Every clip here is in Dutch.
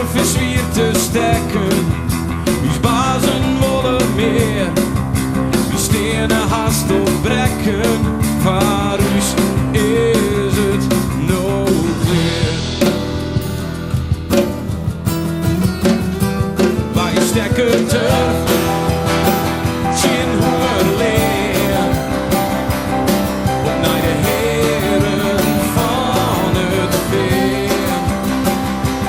turf is weer te stekken. Uw bazen willen meer. Uw stenen haast opbrekken. Voor us is het nooit weer. Wij stekken turf. Geen honger leer. Op naar de heren van het veer.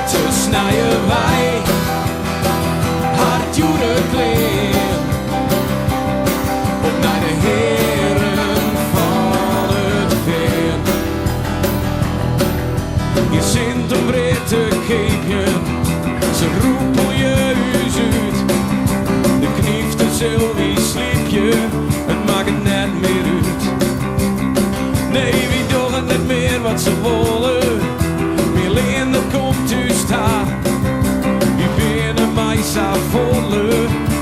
Te snijden wij hard jure kleer. Op naar de heren van het veer. Je zint om breed te keepje. Ze roepen je huis uit. De kniefte Sylvie sliep je. Het maakt het net meer uit. Nee, wie doen het net meer wat ze willen. Meer leende komt u staan. U binnen mij sa volle.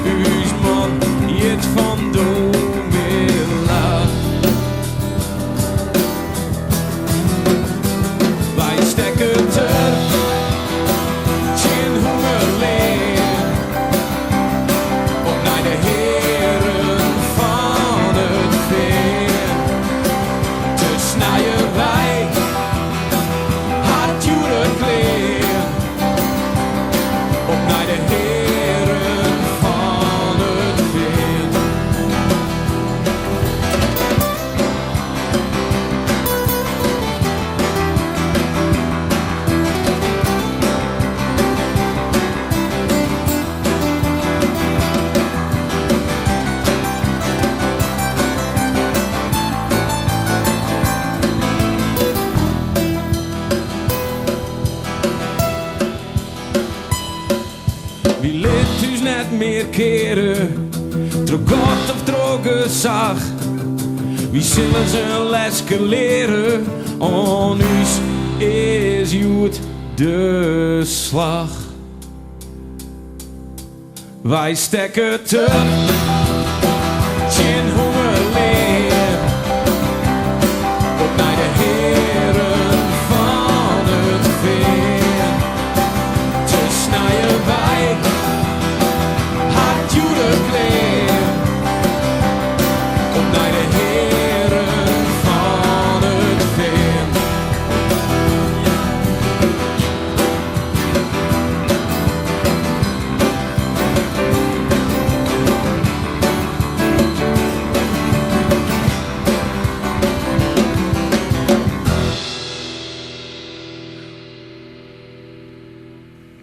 U's man, jet van domela. Wij stekken turf. Geen honger leer. Op naar de heren van het veer. Te snijden wij hard jure kleer. Op naar de heren van het veer. Wie liet us net meer keren, droog God of droge zag. Wie zullen ze een lesje leren, on us is joet de slag. Wij stekken turf.